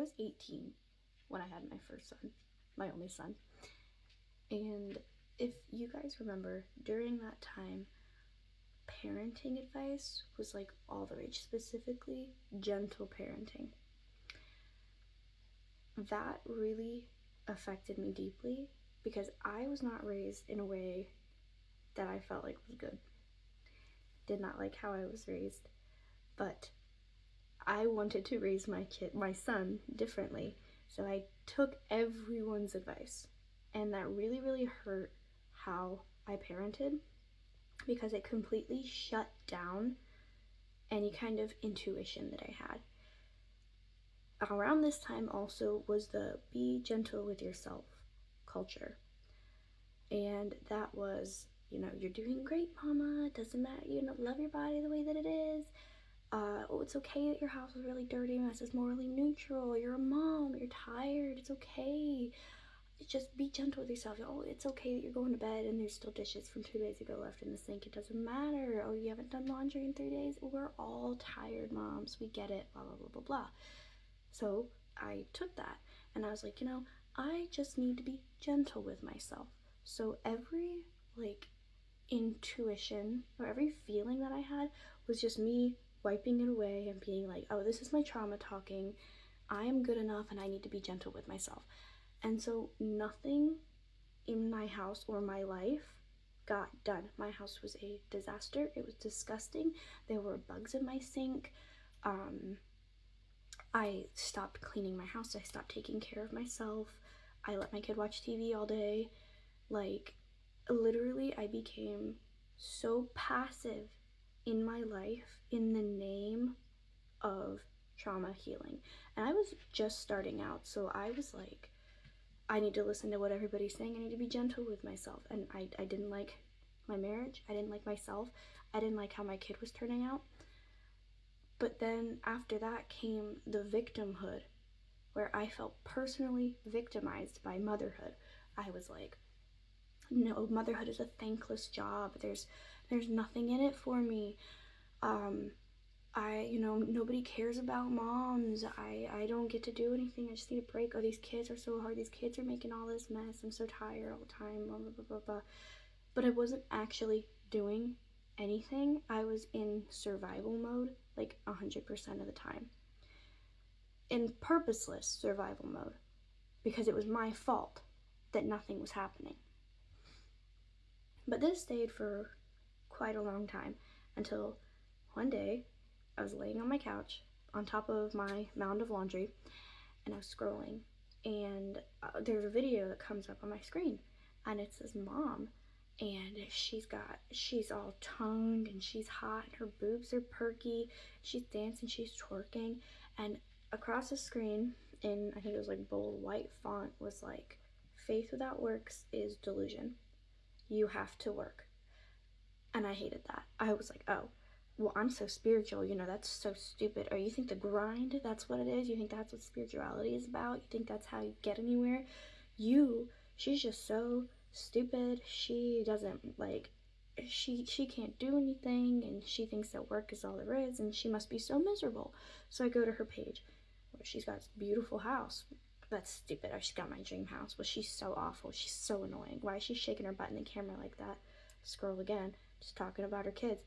was 18 when I had my first son, my only son. And if you guys remember, during that time, parenting advice was like all the rage, specifically gentle parenting. That really affected me deeply because I was not raised in a way that I felt like was good. Did not like how I was raised, but I wanted to raise my son differently. So I took everyone's advice, and that really, really hurt how I parented because it completely shut down any kind of intuition that I had. Around this time also was the be gentle with yourself culture. And that was, you're doing great, mama. It doesn't matter, love your body the way that it is. Oh, it's okay that your house is really dirty. This is morally neutral. You're a mom. You're tired. It's okay. Just be gentle with yourself. Oh, it's okay that you're going to bed and there's still dishes from 2 days ago left in the sink. It doesn't matter. Oh, you haven't done laundry in 3 days. We're all tired, moms. We get it. Blah, blah, blah, blah, blah. So I took that and I was like, I just need to be gentle with myself. So every intuition or every feeling that I had was just me wiping it away and being like, oh, this is my trauma talking. I am good enough and I need to be gentle with myself. And so nothing in my house or my life got done. My house was a disaster. It was disgusting. There were bugs in my sink. I stopped cleaning my house. I stopped taking care of myself. I let my kid watch TV all day. Literally, I became so passive in my life in the name of trauma healing. And I was just starting out, so I was like, I need to listen to what everybody's saying. I need to be gentle with myself. And I didn't like my marriage. I didn't like myself. I didn't like how my kid was turning out. But then after that came the victimhood, where I felt personally victimized by motherhood. I was like, no, motherhood is a thankless job. There's nothing in it for me. Nobody cares about moms. I don't get to do anything. I just need a break. Oh, these kids are so hard. These kids are making all this mess. I'm so tired all the time. Blah, blah, blah, blah, blah. But I wasn't actually doing anything. I was in survival mode 100% of the time. In purposeless survival mode because it was my fault that nothing was happening. But this stayed for quite a long time until one day I was laying on my couch on top of my mound of laundry and I was scrolling and there's a video that comes up on my screen and it says mom, and she's all toned and she's hot and her boobs are perky, she's dancing, she's twerking, and across the screen in, I think it was bold white font, was like, faith without works is delusion. You have to work. And I hated that. I was like, oh, well, I'm so spiritual, that's so stupid. Or you think the grind, that's what it is? You think that's what spirituality is about? You think that's how you get anywhere? She's just so stupid. She doesn't, she can't do anything, and she thinks that work is all there is, and she must be so miserable. So I go to her page, where she's got this beautiful house. That's stupid. She's got my dream house. Well, she's so awful. She's so annoying. Why is she shaking her butt in the camera like that? Scroll again. Just talking about her kids.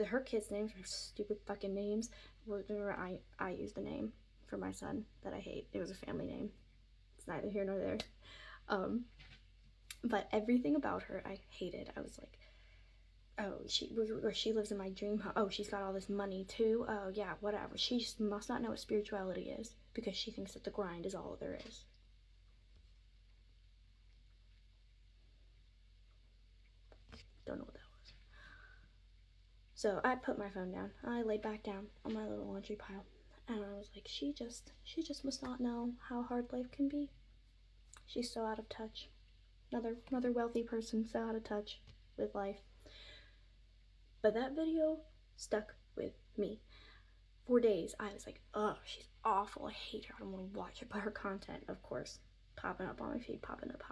Her kids' names are stupid fucking names. I used a name for my son that I hate. It was a family name. It's neither here nor there. But everything about her I hated. I was like, oh, she lives in my dream home. Oh, she's got all this money too. Oh yeah, whatever. She just must not know what spirituality is because she thinks that the grind is all there is. Don't know what that was. So I put my phone down. I laid back down on my little laundry pile, and I was like, she just must not know how hard life can be. She's so out of touch. Another wealthy person so out of touch with life. But that video stuck with me. For days, I was like, oh, she's awful. I hate her. I don't want to watch her. But her content, of course, popping up on my feed, popping up.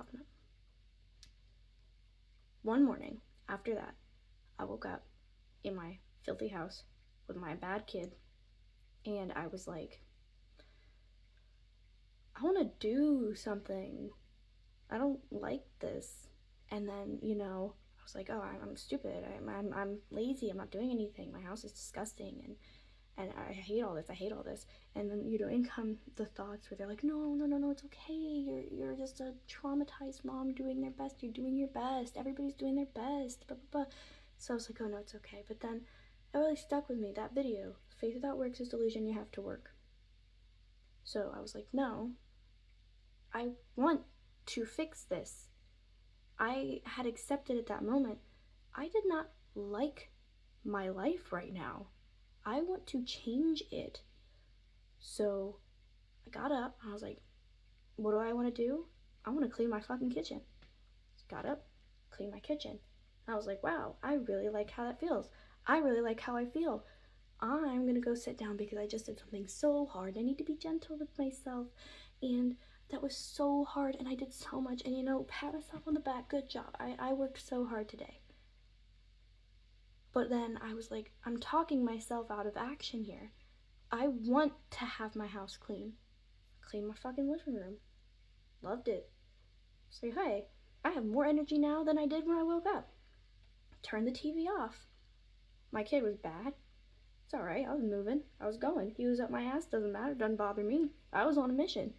One morning, after that, I woke up in my filthy house with my bad kid, and I was like, I want to do something. I don't like this. And then, I was like, oh, I'm stupid. I'm lazy. I'm not doing anything. My house is disgusting. And I hate all this. I hate all this. And then, in come the thoughts where they're like, no, no, no, no, it's okay. You're just a traumatized mom doing their best. You're doing your best. Everybody's doing their best. Blah, blah, blah. So I was like, oh, no, it's okay. But then it really stuck with me, that video. Faith without works is delusion. You have to work. So I was like, no, I want to fix this. I had accepted at that moment, I did not like my life right now. I want to change it. So I got up. I was like, what do I want to do? I want to clean my fucking kitchen. Got up, cleaned my kitchen. I was like, wow, I really like how that feels. I really like how I feel. I'm gonna go sit down because I just did something so hard. I need to be gentle with myself. And that was so hard, and I did so much. And pat myself on the back. Good job. I worked so hard today. But then I was like, I'm talking myself out of action here. I want to have my house clean. Clean my fucking living room. Loved it. Say, hey, I have more energy now than I did when I woke up. Turn the TV off. My kid was bad. It's alright, I was moving. I was going. He was up my ass, doesn't matter, doesn't bother me. I was on a mission.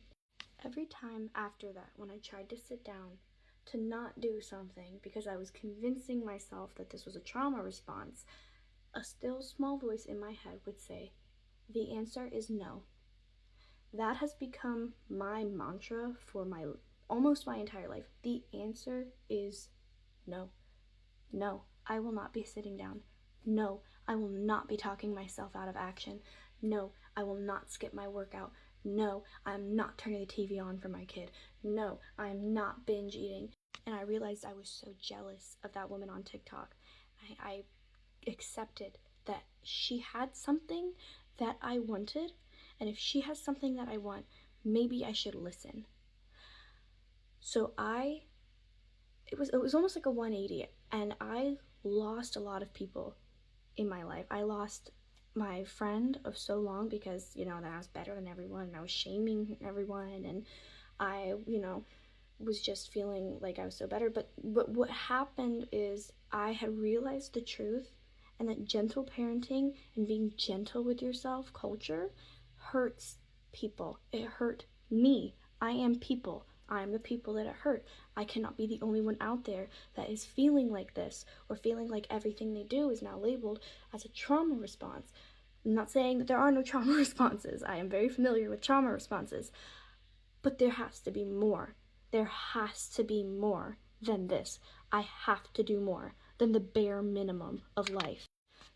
Every time after that, when I tried to sit down to not do something because I was convincing myself that this was a trauma response, a still small voice in my head would say, the answer is no. That has become my mantra for almost my entire life. The answer is no. No, I will not be sitting down. No, I will not be talking myself out of action. No, I will not skip my workout. No, I'm not turning the TV on for my kid. No, I am not binge eating. And I realized I was so jealous of that woman on TikTok. I accepted that she had something that I wanted, and if she has something that I want, maybe I should listen. So it was almost like a 180, and I lost a lot of people in my life. I lost my friend of so long because, that I was better than everyone, and I was shaming everyone, and I, was just feeling like I was so better. But what happened is I had realized the truth, and that gentle parenting and being gentle with yourself culture hurts people. It hurt me. I am people. I am the people that it hurt. I cannot be the only one out there that is feeling like this, or feeling like everything they do is now labeled as a trauma response. I'm not saying that there are no trauma responses. I am very familiar with trauma responses. But there has to be more. There has to be more than this. I have to do more than the bare minimum of life.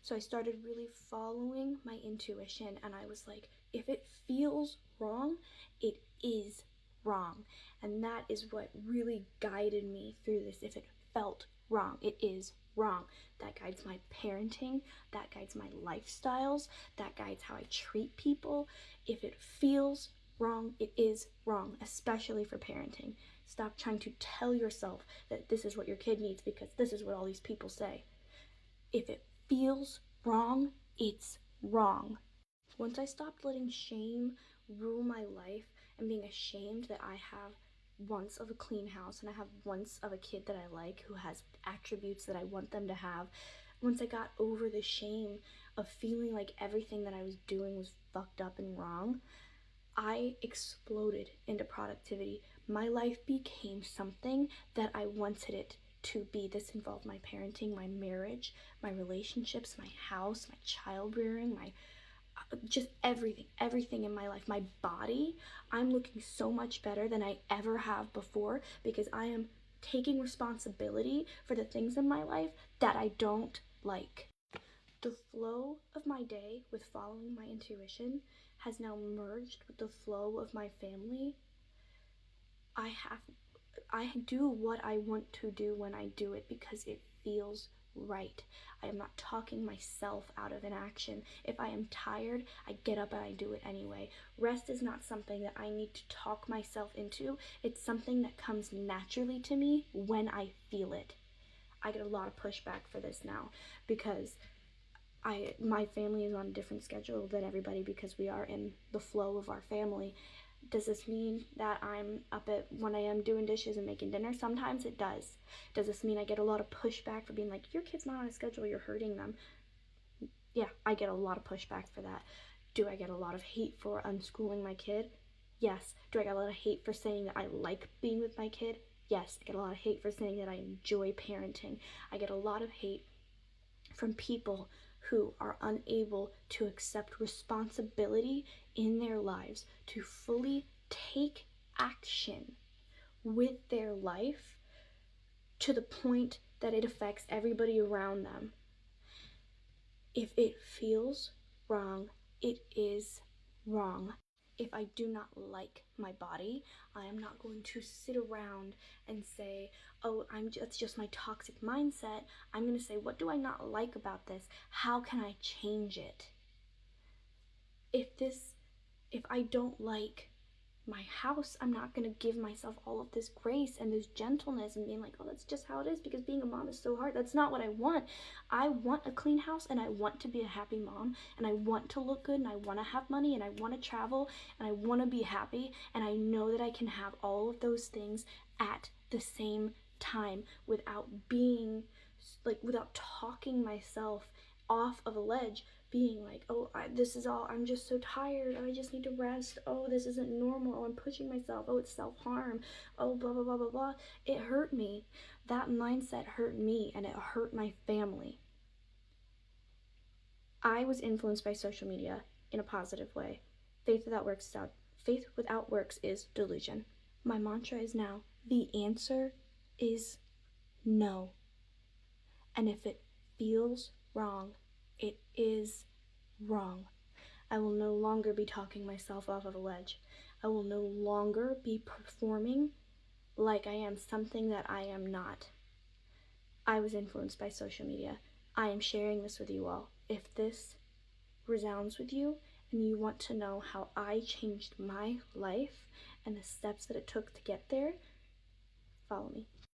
So I started really following my intuition, and I was like, if it feels wrong, it is wrong. And that is what really guided me through this. If it felt wrong, it is wrong. That guides my parenting, that guides my lifestyles, that guides how I treat people. If it feels wrong, it is wrong, especially for parenting. Stop trying to tell yourself that this is what your kid needs because this is what all these people say. If it feels wrong, it's wrong. Once I stopped letting shame rule my life and being ashamed that I have once of a clean house and I have once of a kid that I like who has attributes that I want them to have, once I got over the shame of feeling like everything that I was doing was fucked up and wrong, I exploded into productivity. My life became something that I wanted it to be. This involved my parenting, my marriage, my relationships, my house, my child rearing, my just everything in my life. My body, I'm looking so much better than I ever have before because I am taking responsibility for the things in my life that I don't like. The flow of my day with following my intuition has now merged with the flow of my family. I do what I want to do when I do it because it feels right. I am not talking myself out of an action. If I am tired, I get up and I do it anyway. Rest is not something that I need to talk myself into. It's something that comes naturally to me when I feel it. I get a lot of pushback for this now because my family is on a different schedule than everybody because we are in the flow of our family. Does this mean that I'm up at 1 a.m. doing dishes and making dinner? Sometimes it does. Does this mean I get a lot of pushback for being like, your kid's not on a schedule, you're hurting them? Yeah, I get a lot of pushback for that. Do I get a lot of hate for unschooling my kid? Yes. Do I get a lot of hate for saying that I like being with my kid? Yes. I get a lot of hate for saying that I enjoy parenting. I get a lot of hate from people who are unable to accept responsibility in their lives, to fully take action with their life to the point that it affects everybody around them. If it feels wrong, it is wrong. If I do not like my body, I am not going to sit around and say, oh, it's just my toxic mindset. I'm going to say, what do I not like about this? How can I change it? If I don't like my house, I'm not going to give myself all of this grace and this gentleness and being like, oh, that's just how it is because being a mom is so hard. That's not what I want. I want a clean house, and I want to be a happy mom, and I want to look good, and I want to have money, and I want to travel, and I want to be happy, and I know that I can have all of those things at the same time without without talking myself off of a ledge, being like, oh, this is all, I'm just so tired, I just need to rest, oh, this isn't normal, oh, I'm pushing myself, oh, it's self-harm, oh, blah, blah, blah, blah, blah. It hurt me. That mindset hurt me, and it hurt my family. I was influenced by social media in a positive way. Faith without works is delusion. My mantra is now, the answer is no. And if it feels wrong, it is wrong. I will no longer be talking myself off of a ledge. I will no longer be performing like I am something that I am not. I was influenced by social media. I am sharing this with you all. If this resounds with you and you want to know how I changed my life and the steps that it took to get there, follow me.